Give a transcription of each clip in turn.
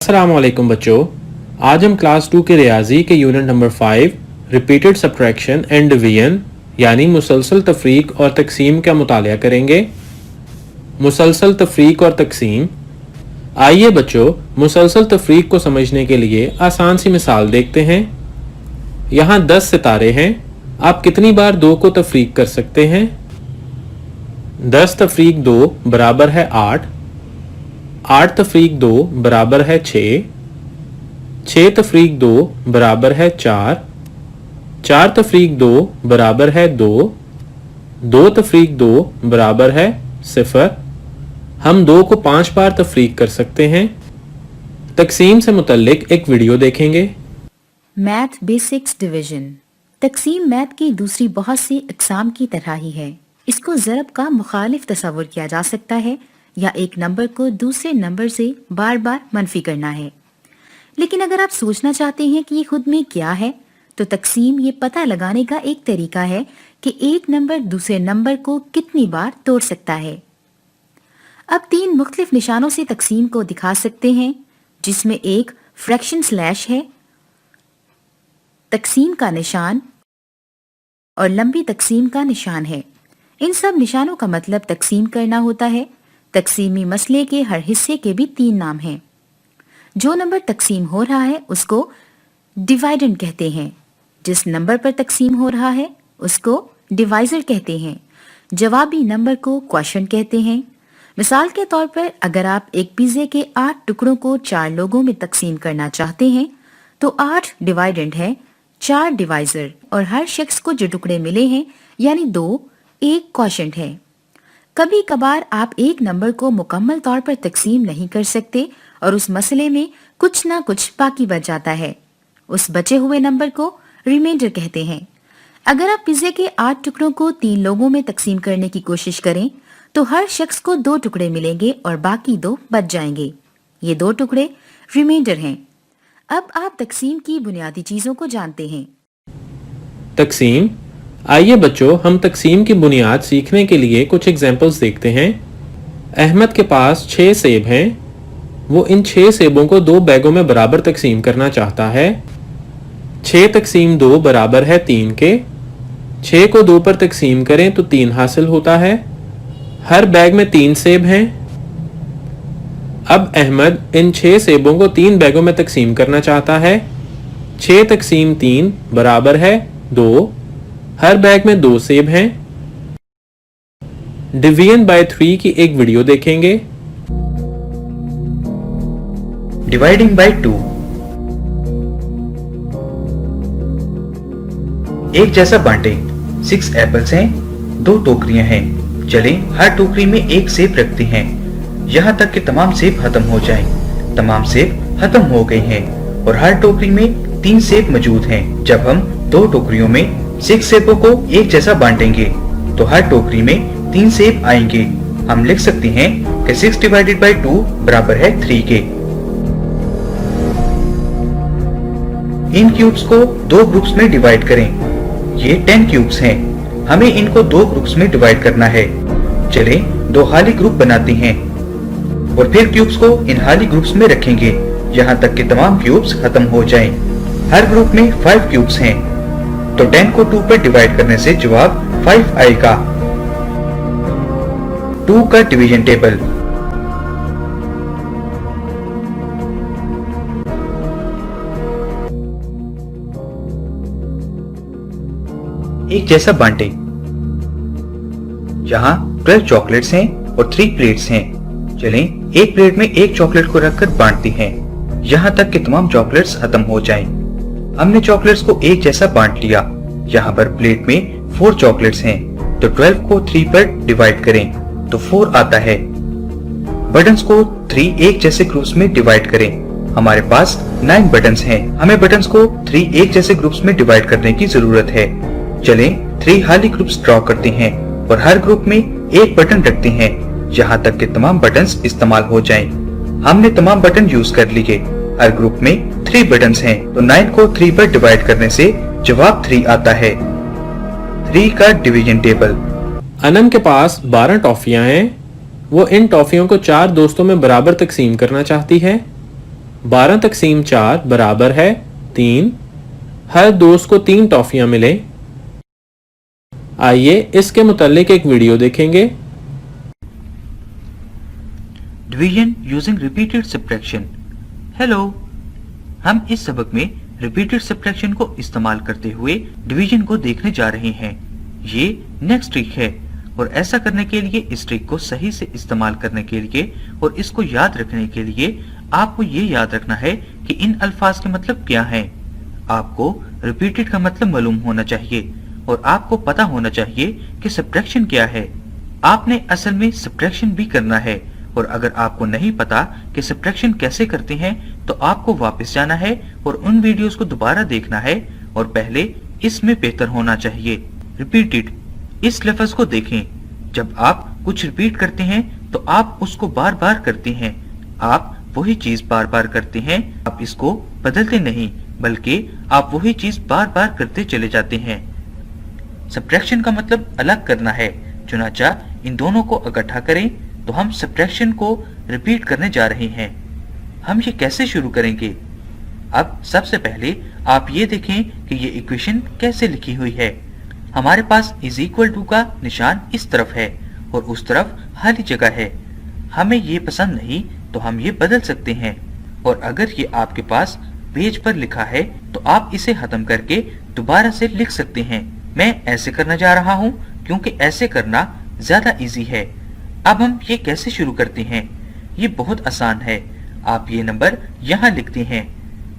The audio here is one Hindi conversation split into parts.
अस्सलाम वालेकुम बच्चों, आज हम क्लास 2 के रियाजी के unit number 5 repeated subtraction and division यानी मुसलसल तफरीक और तकसीम का मुतालिया करेंगे। मुसलसल तफरीक और तकसीम। आइए बच्चों, मुसलसल तफरीक को समझने के लिए आसान सी मिसाल देखते हैं। यहाँ 10 सितारे हैं। आप कितनी बार 2 को तफरीक कर सकते हैं? 10 तफरीक 2 बराबर है 8। 8 तफरीक 2 बराबर है 6। 6 तफरीक 2 बराबर है 4। 4 तफरीक 2 बराबर है 2। 2 तफरीक 2 बराबर है 0। हम 2 को 5 बार तफरीक कर सकते हैं। तकसीम से मुतल्लिक एक वीडियो देखेंगे। Math basics division. तकसीम मैथ की दूसरी बहुत सी अक़साम की तरह ही है। इसको ज़रब का मुखालिफ तस्वुर किया जा सकता है या एक नंबर को दूसरे नंबर से बार बार मनफी करना है। लेकिन अगर आप सोचना चाहते हैं कि ये खुद में क्या है, तो तकसीम ये पता लगाने का एक तरीका है कि एक नंबर दूसरे नंबर को कितनी बार तोड़ सकता है। अब 3 मुख्तलिफ निशानों से तकसीम को दिखा सकते हैं, जिसमें एक फ्रैक्शन स्लैश है, तकसीम का निशान और लंबी तकसीम का निशान है। इन सब निशानों का मतलब तकसीम करना होता है। तकसीमी मसले के हर हिस्से के भी 3 नाम हैं। जो नंबर तकसीम हो रहा है उसको डिवाइडेंड कहते हैं। जिस नंबर पर तकसीम हो रहा है उसको डिवाइजर कहते हैं। जवाबी नंबर को क्वोशंट कहते हैं। मिसाल के तौर पर अगर आप एक पिज़्ज़े के 8 टुकड़ों को 4 लोगों में तकसीम करना चाहते हैं तो 8 डिवाइडेंड है, 4 डिवाइजर और हर शख्स को जो टुकड़े मिले हैं यानी 2 एक क्वोशंट है। कभी कभार आप एक नंबर को मुकम्मल तौर पर तकसीम नहीं कर सकते और उस मसले में कुछ ना कुछ बाकी बच जाता है। उस बचे हुए नंबर को रिमाइंडर कहते हैं। अगर आप पिज़्ज़े के 8 टुकड़ों को 3 लोगों में तकसीम करने की कोशिश करें तो हर शख्स को 2 टुकड़े मिलेंगे और बाकी 2 बच जाएंगे। ये 2 टुकड़े रिमाइंडर हैं। अब आप तकसीम की बुनियादी चीजों को जानते हैं। तकसीम। आइए बच्चों, हम तकसीम की बुनियाद सीखने के लिए कुछ एग्जाम्पल्स देखते हैं। अहमद के पास 6 सेब हैं। वो इन 6 सेबों को 2 बैगों में बराबर तकसीम करना चाहता है। 6 तकसीम 2 बराबर है 3 के। 6 को 2 पर तकसीम करें तो 3 हासिल होता है। हर बैग में 3 सेब हैं। अब अहमद इन 6 सेबों को 3 बैगों में तकसीम करना चाहता है। 6 तकसीम 3 बराबर है 2। हर बैग में 2 सेब हैं। डिवीजन बाय 3 की एक वीडियो देखेंगे। Dividing by 2। एक जैसा बांटे। 6 एप्पल्स हैं, 2 टोकरियां हैं। चलें हर टोकरी में एक सेब रखते हैं, यहाँ तक कि तमाम सेब खत्म हो जाएं। तमाम सेब खत्म हो गए हैं और हर टोकरी में 3 सेब मौजूद हैं। जब हम 2 टोकरियों में 6 सेबों को एक जैसा बांटेंगे तो हर टोकरी में 3 सेब आएंगे। हम लिख सकते हैं कि 6 डिवाइडेड बाय 2 बराबर है 3 के। इन क्यूब्स को 2 ग्रुप्स में डिवाइड करें। ये 10 क्यूब्स हैं। हमें इनको 2 ग्रुप्स में डिवाइड करना है। चलें 2 खाली ग्रुप बनाते हैं और फिर क्यूब्स को इन खाली ग्रुप्स में रखेंगे यहाँ तक कि तमाम क्यूब्स खत्म हो जाएं। हर ग्रुप में 5 क्यूब्स हैं, तो 10 को 2 पर डिवाइड करने से जवाब 5 आएगा। 2 का डिवीजन टेबल। एक जैसा बांटे। यहाँ 12 चॉकलेट्स हैं और 3 प्लेट्स हैं। चलें एक प्लेट में एक चॉकलेट को रखकर बांटते हैं यहाँ तक कि तमाम चॉकलेट्स खत्म हो जाएं। हमने चॉकलेट्स को एक जैसा बांट लिया। यहाँ पर प्लेट में 4 चॉकलेट्स हैं, तो 12 को 3 पर डिवाइड करें तो 4 आता है। बटन्स को 3 एक जैसे ग्रुप्स में डिवाइड करें। हमारे पास 9 बटन्स हैं। हमें बटन्स को 3 एक जैसे ग्रुप्स में डिवाइड करने की जरूरत है। चलें 3 खाली ग्रुप्स ड्रॉ करते हैं और हर ग्रुप में एक बटन रखते हैं यहाँ तक कि तमाम बटन्स इस्तेमाल हो जाएं। हमने तमाम बटन यूज कर लिए। हर ग्रुप में 3 बटन्स हैं, तो 9 को 3 पर डिवाइड करने से जवाब 3 आता है। 3 का डिवीजन टेबल। अनम के पास 12 टॉफियां हैं। वो इन टॉफियों को 4 दोस्तों में बराबर तकसीम करना चाहती है। 12 तकसीम 4 बराबर है 3। हर दोस्त को 3 टॉफियां मिले। आइए इसके मुतालिक एक वीडियो देखेंगे। Division using repeated subtraction. Hello, हम इस सबक में रिपीटेड सब्ट्रैक्शन को इस्तेमाल करते हुए डिवीजन को देखने जा रहे हैं। ये नेक्स्ट ट्रिक है और ऐसा करने के लिए, इस ट्रिक को सही से इस्तेमाल करने के लिए और इसको याद रखने के लिए आपको ये याद रखना है कि इन अल्फाज के मतलब क्या हैं। आपको रिपीटेड का मतलब मालूम होना चाहिए और आपको पता होना चाहिए कि सब्ट्रैक्शन क्या है। आपने असल में सब्ट्रैक्शन भी करना है और अगर आपको नहीं पता कि सब्ट्रैक्शन कैसे करते हैं तो आपको वापस जाना है और उन वीडियोस को दोबारा देखना है और पहले इसमें बेहतर होना चाहिए। रिपीटेड, इस लफ्ज को देखें। जब आप कुछ रिपीट करते हैं तो आप उसको बार बार करते हैं। आप वही चीज बार बार करते हैं। आप इसको बदलते नहीं, बल्कि आप वही चीज बार बार करते चले जाते हैं। सब्ट्रैक्शन का मतलब अलग करना है, चुनाचा इन दोनों को इकट्ठा करें तो हम सब्ट्रैक्शन को रिपीट करने जा रहे हैं। हम ये कैसे शुरू करेंगे? अब सबसे पहले आप ये देखें कि ये इक्वेशन कैसे लिखी हुई है। हमारे पास इज इक्वल टू का निशान इस तरफ है और उस तरफ खाली जगह है। हमें ये पसंद नहीं तो हम ये बदल सकते हैं और अगर ये आपके पास पेज पर लिखा है तो आप इसे खत्म करके दोबारा से लिख सकते हैं। मैं ऐसे करना जा रहा हूँ क्योंकि ऐसे करना ज्यादा इजी है। अब हम ये कैसे शुरू करते हैं? ये बहुत आसान है। आप ये नंबर यहाँ लिखते हैं।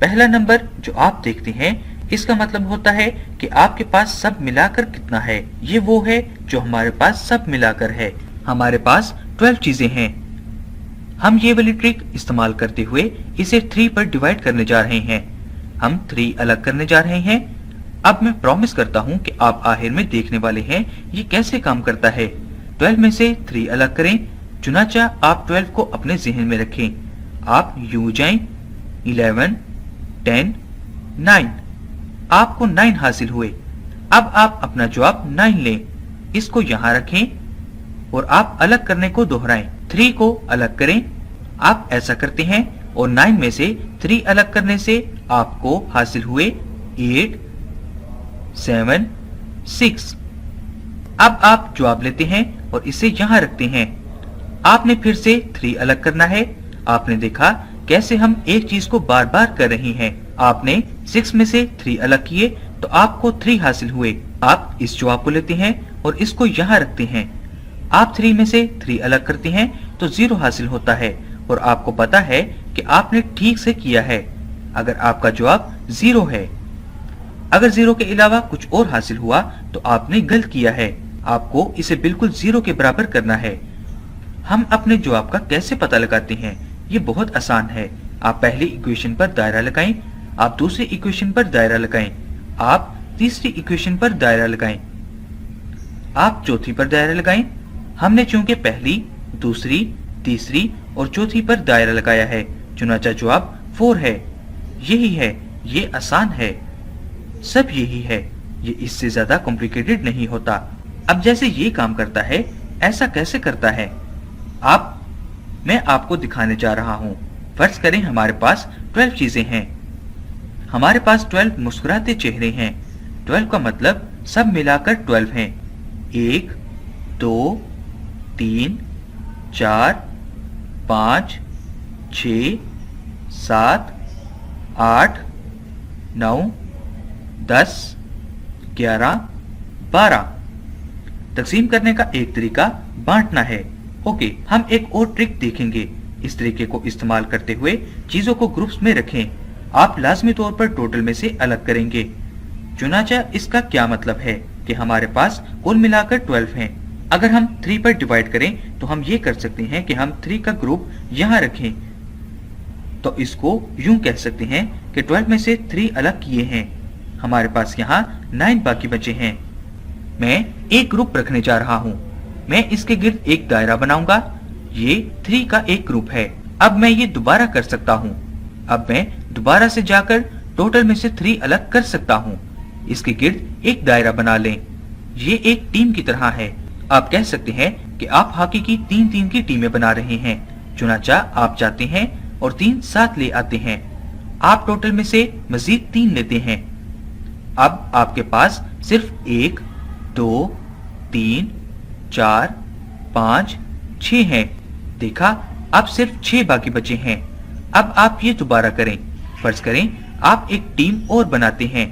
पहला नंबर जो आप देखते हैं इसका मतलब होता है कि आपके पास सब मिलाकर कितना है। ये वो है जो हमारे पास सब मिलाकर है। हमारे पास 12 चीजें हैं। हम ये वाली ट्रिक इस्तेमाल करते हुए इसे 3 पर डिवाइड करने जा रहे हैं। हम 3 अलग करने जा रहे हैं। अब मैं प्रॉमिस करता हूँ कि आप आखिर में देखने वाले हैं ये कैसे काम करता है। 12 में से 3 अलग करें। चुनाचा आप 12 को अपने जहन में रखें। आप यूं जाएं 11, 10, 9। आपको 9 हासिल हुए। अब आप अपना जवाब 9 लें, इसको यहाँ रखें और आप अलग करने को दोहराएं। 3 को अलग करें। आप ऐसा करते हैं और 9 में से 3 अलग करने से आपको हासिल हुए 8, 7, 6। अब आप जवाब लेते हैं और इसे यहाँ रखते हैं। आपने फिर से 3 अलग करना है। आपने देखा कैसे हम एक चीज को बार बार कर रहे हैं। आपने 6 में से 3 अलग किए तो आपको 3 हासिल हुए। आप इस जवाब को लेते हैं और इसको यहाँ रखते हैं। आप 3 में से 3 अलग करते हैं तो 0 हासिल होता है और आपको पता है कि आपने ठीक से किया है अगर आपका जवाब 0 है। अगर 0 के अलावा कुछ और हासिल हुआ तो आपने गलत किया है। आपको इसे बिल्कुल 0 के बराबर करना है। हम अपने जवाब का कैसे पता लगाते हैं? ये बहुत आसान है। आप पहली इक्वेशन पर दायरा लगाएं, आप दूसरी इक्वेशन पर दायरा लगाएं, आप तीसरी इक्वेशन पर दायरा लगाएं, आप चौथी पर दायरा लगाएं। हमने चूंकि पहली, दूसरी, तीसरी और चौथी पर दायरा लगाया है, चुनाचा जवाब 4 है। यही है, ये आसान है, सब यही है। ये इससे ज्यादा कॉम्प्लिकेटेड नहीं होता। अब जैसे ये काम करता है, ऐसा कैसे करता है मैं आपको दिखाने जा रहा हूँ। फर्ज करें हमारे पास 12 चीजें हैं। हमारे पास 12 मुस्कुराते चेहरे हैं। 12 का मतलब सब मिलाकर 12 हैं। 1, 2, 3, 4, 5, 6, 7, 8, 9, 10, 11, 12। तकसीम करने का एक तरीका बांटना है। ओके, हम एक और ट्रिक देखेंगे। इस तरीके को इस्तेमाल करते हुए चीजों को ग्रुप्स में रखें। आप लाजमी तौर पर टोटल में से अलग करेंगे। चुनाचा इसका क्या मतलब है कि हमारे पास कुल मिलाकर 12 हैं। अगर हम 3 पर डिवाइड करें तो हम ये कर सकते हैं कि हम 3 का ग्रुप यहाँ रखें। तो इसको यूं कह सकते हैं कि 12 में से 3 अलग किए हैं। हमारे पास यहाँ 9 बाकी बचे हैं। मैं एक ग्रुप रखने जा रहा हूँ। मैं इसके गिर्द एक दायरा बनाऊंगा। ये 3 का एक ग्रुप है। अब मैं ये दोबारा कर सकता हूँ। अब मैं दोबारा से जाकर टोटल में से 3 अलग कर सकता हूँ। इसके गिर्द एक दायरा बना लें। ये एक टीम की तरह है। आप कह सकते हैं कि आप हॉकी की 3-3 की टीमें बना रहे हैं। चुनाचा आप चाहते हैं और 3 साथ ले आते हैं। आप टोटल में से मजीद 3 लेते हैं। अब आपके पास सिर्फ 1, 2, 3, 4, 5, 6 हैं। देखा, अब सिर्फ 6 बाकी बचे हैं। अब आप ये दोबारा करें। फर्ज करें आप एक टीम और बनाते हैं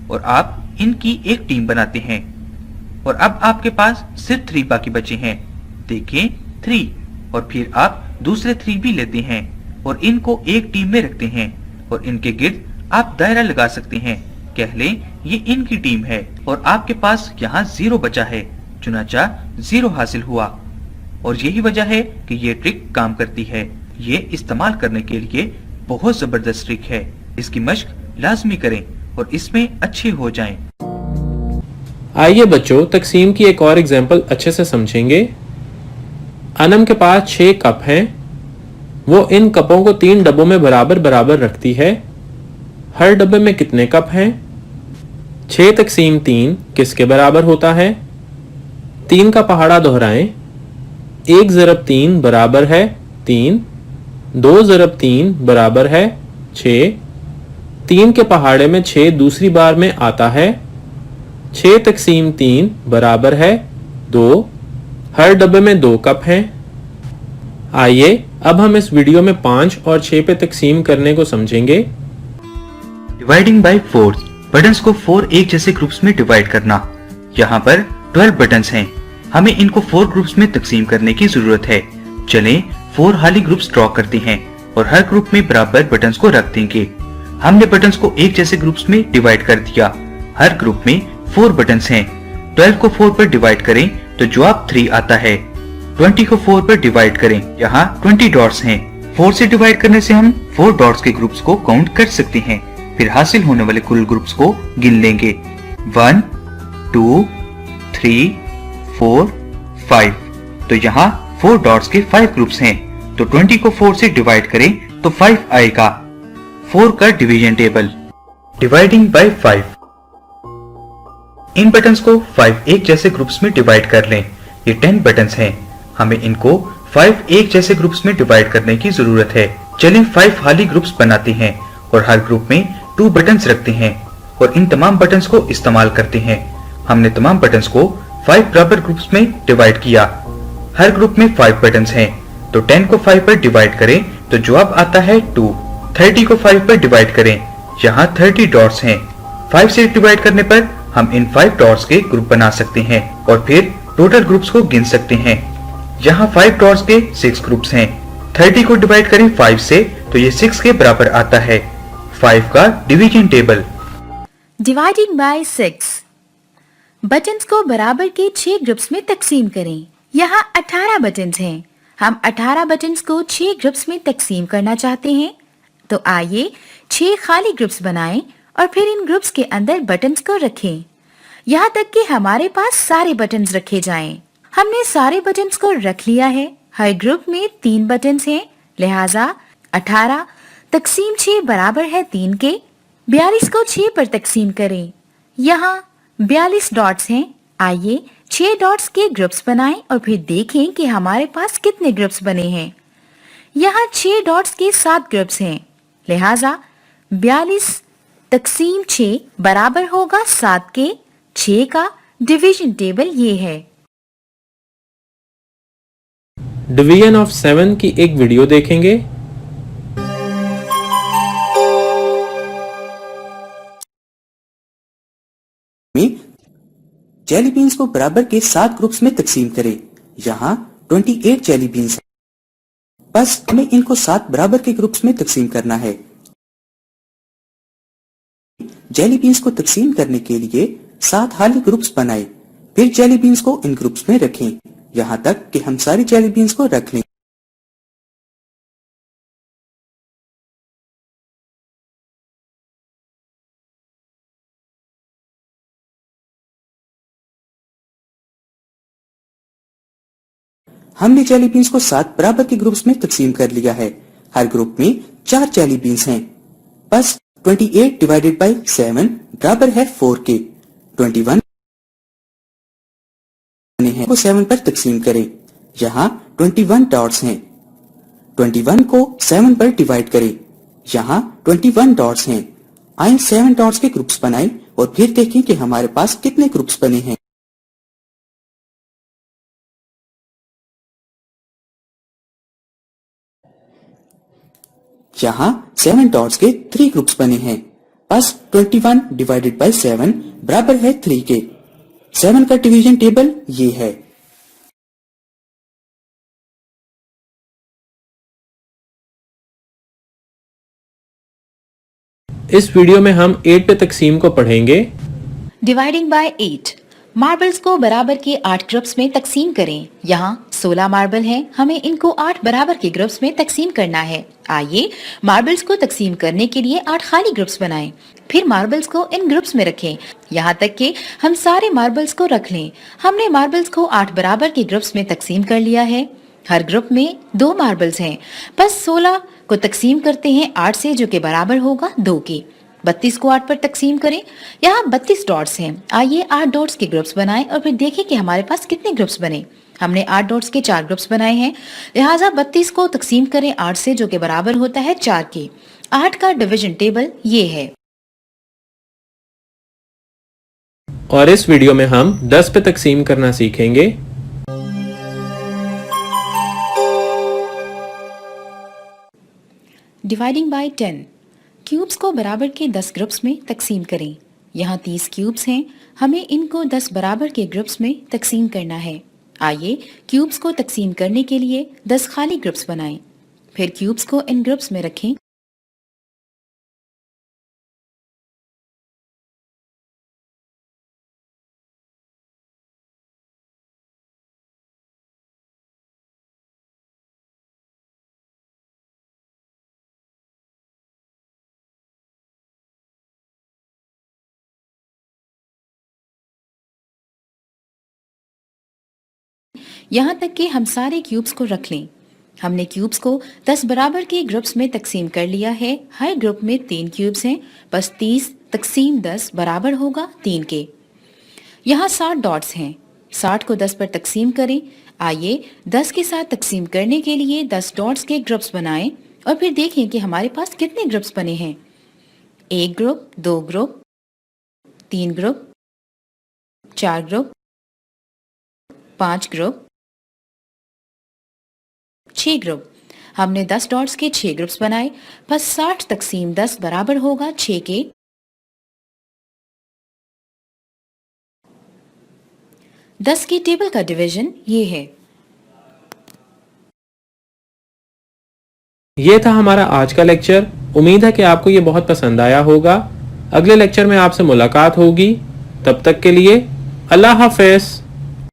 और आप इनकी एक टीम बनाते हैं और अब आपके पास सिर्फ 3 बाकी बचे हैं। देखें 3, और फिर आप दूसरे 3 भी लेते हैं और इनको एक टीम में रखते हैं और इनके गिर्द आप दायरा लगा सकते हैं। कह लें ये इनकी टीम है और आपके पास यहाँ 0 बचा है, चुनाचा 0 हासिल हुआ। और यही वजह है कि ये ट्रिक काम करती है। ये इस्तेमाल करने के लिए बहुत जबरदस्त ट्रिक है। इसकी मश्क लाजमी करें और इसमें अच्छे हो जाएं। आइए बच्चों, तकसीम की एक और एग्जाम्पल अच्छे से समझेंगे। अनम के पास 6 कप हैं। वो इन कपों को 3 डब्बों में बराबर बराबर रखती है। हर डब्बे में कितने कप हैं? 6 तकसीम 3 किसके बराबर होता है? 3 का पहाड़ा दोहराएं। 1 ज़रब 3 बराबर है 3, 2 ज़रब 3 बराबर है 6। 3 के पहाड़े में 6 दूसरी बार में आता है। 6 तकसीम 3 बराबर है 2। हर डब्बे में 2 कप हैं। आइए अब हम इस वीडियो में 5 और 6 पे तकसीम करने को समझेंगे। डिवाइडिंग बाय 4, बटन्स को 4 एक जैसे ग्रुप्स में डिवाइड करना। यहाँ पर 12 बटन्स हैं। हमें इनको 4 ग्रुप्स में तकसीम करने की जरूरत है। चलें 4 खाली ग्रुप्स ड्रॉ करते हैं और हर ग्रुप में बराबर बटन्स को रख देंगे। हमने बटन्स को एक जैसे ग्रुप्स में डिवाइड कर दिया। हर ग्रुप में 4 बटन्स हैं। 12 को 4 पर डिवाइड करें तो जवाब 3 आता है। 20 को 4 पर डिवाइड करें, यहाँ 20 डॉट्स हैं। 4 से डिवाइड करने से हम 4 डॉट्स के ग्रुप्स को काउंट कर सकते हैं। फिर हासिल होने वाले कुल ग्रुप्स को गिन लेंगे। 1, 2, 3, 4, 5। तो यहाँ 4 डॉट्स के 5 ग्रुप्स हैं। तो 20 को 4 से डिवाइड करें तो 5 आएगा। 4 का division table. Dividing by 5। In buttons को 5 एक जैसे ग्रुप्स में डिवाइड कर लें। ये 10 बटन्स हैं। हमें इनको 5 एक जैसे ग्रुप्स में डिवाइड करने की जरूरत है। चलें 5 खाली ग्रुप्स बनाते हैं और हर ग्रुप में 2 बटन्स रखते हैं और इन तमाम बटन्स को इस्तेमाल करते हैं। हमने तमाम बटन्स को 5 बराबर ग्रुप्स में डिवाइड किया। हर ग्रुप में 5 बटन्स हैं। तो 10 को 5 पर डिवाइड करें तो जवाब आता है 2। 30 को 5 पर डिवाइड करें, यहाँ 30 डॉट्स हैं। 5 से डिवाइड करने पर हम इन 5 डॉट्स के ग्रुप बना सकते हैं और फिर टोटल ग्रुप्स को गिन सकते हैं। यहाँ 5 डॉट्स के 6 ग्रुप्स हैं। 30 को डिवाइड करें 5 से तो ये 6 के बराबर आता है। 5 का division table. Dividing by 6। Buttons को बराबर के 6 ग्रुप्स में तकसीम करें। यहाँ 18 बटन्स हैं। हम 18 बटन्स को 6 ग्रुप्स में तकसीम करना चाहते हैं। तो आइए 6 खाली ग्रुप्स बनाएं और फिर इन ग्रुप्स के अंदर बटन्स को रखें, यहाँ तक कि हमारे पास सारे बटन्स रखे जाएं। हमने सारे बटन्स को रख लिया है। हर ग्रुप में 3 बटन्स हैं, लिहाजा 18 तकसीम 6 बराबर है 3 के। 42 को 6 पर तकसीम करें। यहाँ 42 डॉट्स हैं। आइए 6 डॉट्स के ग्रुप्स बनाएं और फिर देखें कि हमारे पास कितने ग्रुप्स बने हैं। यहाँ 6 डॉट्स के 7 ग्रुप्स हैं, लिहाजा 42 तकसीम 6 बराबर होगा 7 के। 6 का डिवीजन टेबल ये है। डिवीजन ऑफ 7 की एक वीडियो देखेंगे। जेली बीन्स को बराबर के 7 ग्रुप्स में तकसीम करें। यहाँ 28 जेली बीन्स हैं। बस हमें इनको 7 बराबर के ग्रुप्स में तकसीम करना है। जेली बीन्स को तकसीम करने के लिए 7 खाली ग्रुप्स बनाएं। फिर जेली बीन्स को इन ग्रुप्स में रखें, यहाँ तक कि हम सारी जेली बीन्स को रख लें। हमने जेली बीन्स को 7 बराबर के ग्रुप्स में तकसीम कर लिया है। हर ग्रुप में 4 जेली बीन्स हैं। बस 28 डिवाइडेड बाय 7 बराबर है 4 के। 21 को 7 पर तकसीम करें। यहाँ 21 डॉट्स हैं। 21 को 7 पर डिवाइड करें। यहाँ 21 डॉट्स हैं। आइए 7 डॉट्स के ग्रुप्स बनाएं और फिर देखें कि हमारे पास कितने ग्रुप्स बने हैं। यहाँ 7 डॉट्स के 3 ग्रुप्स बने हैं। बस 21 डिवाइडेड बाय 7 बराबर है 3 के। 7 का डिवीजन टेबल ये है। इस वीडियो में हम 8 पे तकसीम को पढ़ेंगे। Dividing by 8। मार्बल्स को बराबर के 8 ग्रुप्स में तकसीम करें। यहाँ 16 मार्बल हैं, हमें इनको 8 बराबर के ग्रुप्स में तकसीम करना है। आइए मार्बल्स को तकसीम करने के लिए 8 खाली ग्रुप्स बनाएं। फिर मार्बल्स को इन ग्रुप्स में रखें, यहाँ तक कि हम सारे मार्बल्स को रख लें। हमने मार्बल्स को 8 बराबर के ग्रुप्स में तकसीम कर लिया है। हर ग्रुप में 2 मार्बल्स हैं। बस 16 को तकसीम करते हैं 8 से, जो कि बराबर होगा 2 के। 32 को 8 पर तकसीम करें। यहाँ 32 डॉट्स हैं। आइए 8 डॉट्स के ग्रुप्स बनाएं और फिर देखें कि हमारे पास कितने ग्रुप्स बने। हमने 8 डॉट्स के 4 ग्रुप्स बनाए हैं, लिहाजा 32 को तकसीम करें 8 से, जो कि बराबर होता है 4 के। 8 का डिवीजन टेबल ये है। और इस वीडियो में हम 10 पे तकसीम करना सीखेंगे। Dividing by 10। क्यूब्स को बराबर के 10 ग्रुप्स में तकसीम करें। यहाँ 30 क्यूब्स हैं, हमें इनको 10 बराबर के ग्रुप्स में तकसीम करना है। आइए क्यूब्स को तकसीम करने के लिए 10 खाली ग्रुप्स बनाएं। फिर क्यूब्स को इन ग्रुप्स में रखें। यहाँ तक कि हम सारे क्यूब्स को रख लें। हमने क्यूब्स को 10 बराबर के ग्रुप्स में तकसीम कर लिया है। हर ग्रुप में 3 क्यूब्स हैं। बस 30 तकसीम 10 बराबर होगा 3 के। यहाँ 60 डॉट्स हैं। 60 को 10 पर तकसीम करें। आइए 10 के साथ तकसीम करने के लिए 10 डॉट्स के ग्रुप्स बनाएं और फिर देखें कि हमारे पास कितने ग्रुप्स बने हैं। 1 group, 2 group, 3 group, 4 group, 5 group, 6 group. हमने 10 डॉट्स के 6 ग्रुप्स बनाए। बस 60 तकसीम 10 बराबर होगा 6 के। दस की टेबल का डिवीजन ये है। ये था हमारा आज का लेक्चर। उम्मीद है कि आपको ये बहुत पसंद आया होगा। अगले लेक्चर में आपसे मुलाकात होगी। तब तक के लिए अल्लाह हाफिज।